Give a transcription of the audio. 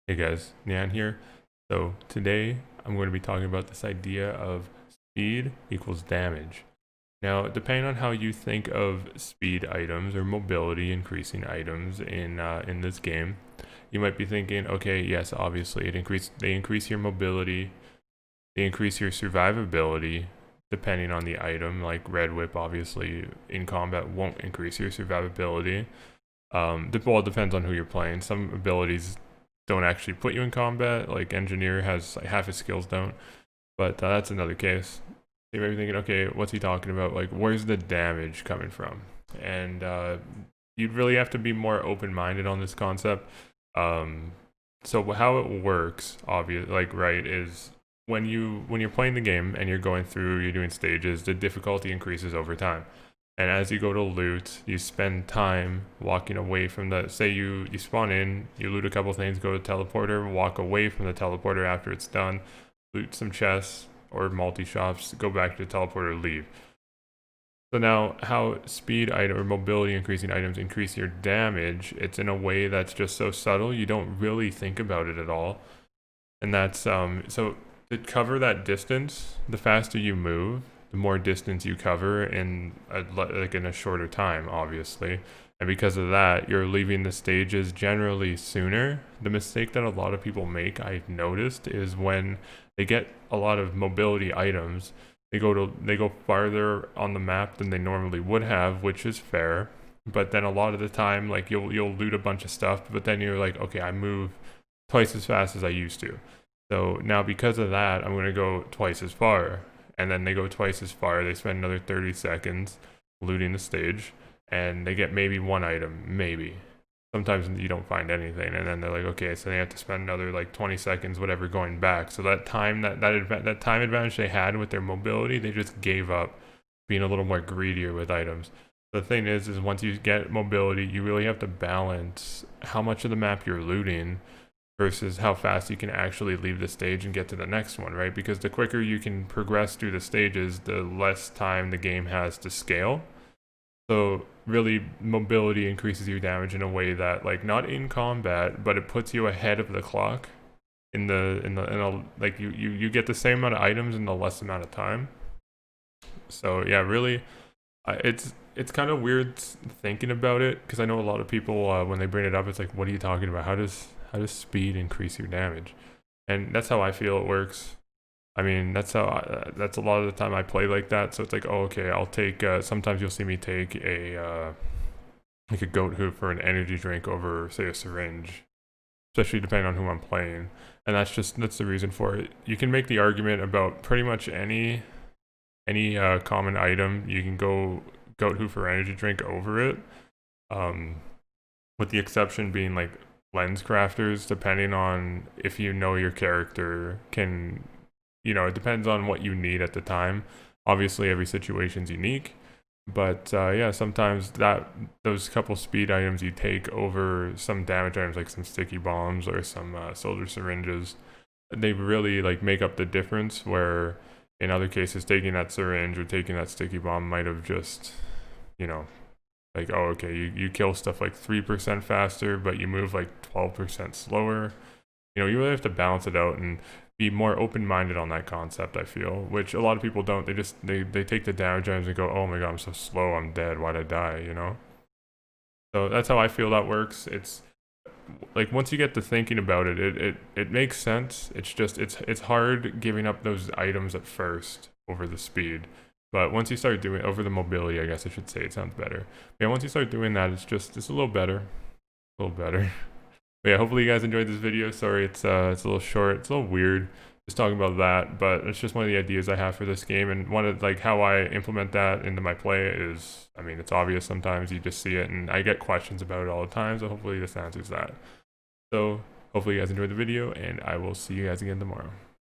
Hey guys, Nyan here. So today I'm going to be talking about this idea of speed equals damage. Now, depending on how you think of speed items or mobility increasing items in this game, you might be thinking, okay, yes, obviously they increase your mobility, they increase your survivability depending on the item. Like Red Whip, obviously in combat won't increase your survivability. Well, it depends on who you're playing. Some abilities don't actually put you in combat. Like Engineer has like half his skills don't, but that's another case. You may be thinking, okay, what's he talking about? Like, where's the damage coming from? And you'd really have to be more open-minded on this concept. So how it works, right, is when you're playing the game and you're going through, you're doing stages, the difficulty increases over time. And as you go to loot, you spend time walking away from the, say you spawn in, you loot a couple things, go to teleporter, walk away from the teleporter after it's done, loot some chests or multi-shops, go back to the teleporter, leave. So now how speed item or mobility increasing items increase your damage, it's in a way that's just so subtle, you don't really think about it at all. And that's, so to cover that distance, the faster you move, the more distance you cover in a shorter time, obviously. And because of that, you're leaving the stages generally sooner. The mistake that a lot of people make, I've noticed, is when they get a lot of mobility items, they go farther on the map than they normally would have, which is fair. But then a lot of the time, like you'll loot a bunch of stuff, but then you're like, okay, I move twice as fast as I used to. So now because of that, I'm gonna go twice as far. And then they go twice as far, they spend another 30 seconds looting the stage, and they get maybe one item, maybe. Sometimes you don't find anything, and then they're like, okay, so they have to spend another like 20 seconds, whatever, going back. So that time, that time advantage they had with their mobility, they just gave up, being a little more greedier with items. The thing is once you get mobility, you really have to balance how much of the map you're looting versus how fast you can actually leave the stage and get to the next one, right? Because the quicker you can progress through the stages, the less time the game has to scale. So really, mobility increases your damage in a way that, like, not in combat, but it puts you ahead of the clock. Like you get the same amount of items in the less amount of time. So yeah, really, it's kind of weird thinking about it, because I know a lot of people when they bring it up, it's like, what are you talking about? How does speed increase your damage? And that's how I feel it works. I mean, that's that's a lot of the time I play like that. So it's like, oh, okay, I'll take. Sometimes you'll see me take a like a goat hoof for an energy drink over, say, a syringe, especially depending on who I'm playing. And that's the reason for it. You can make the argument about pretty much any common item. You can go goat hoof or energy drink over it, with the exception being like lens crafters, depending on if you know your character can, it depends on what you need at the time. Obviously every situation's unique, but yeah, sometimes those couple speed items you take over some damage items, like some sticky bombs or some soldier syringes, they really like make up the difference, where in other cases taking that syringe or taking that sticky bomb might have just, like, oh, okay, you kill stuff like 3% faster, but you move like 12% slower. You really have to balance it out and be more open-minded on that concept, I feel, which a lot of people don't. They take the damage items and go, oh my god, I'm so slow, I'm dead, why'd I die, So that's how I feel that works. It's like, once you get to thinking about it makes sense. It's just, it's hard giving up those items at first over the speed. But once you start doing over the mobility, I guess I should say, it sounds better. But yeah, once you start doing that, it's a little better. A little better. But yeah, hopefully you guys enjoyed this video. Sorry, it's a little short. It's a little weird just talking about that, but it's just one of the ideas I have for this game. And one of, like, how I implement that into my play is, I mean, it's obvious sometimes. You just see it, and I get questions about it all the time. So hopefully this answers that. So hopefully you guys enjoyed the video, and I will see you guys again tomorrow.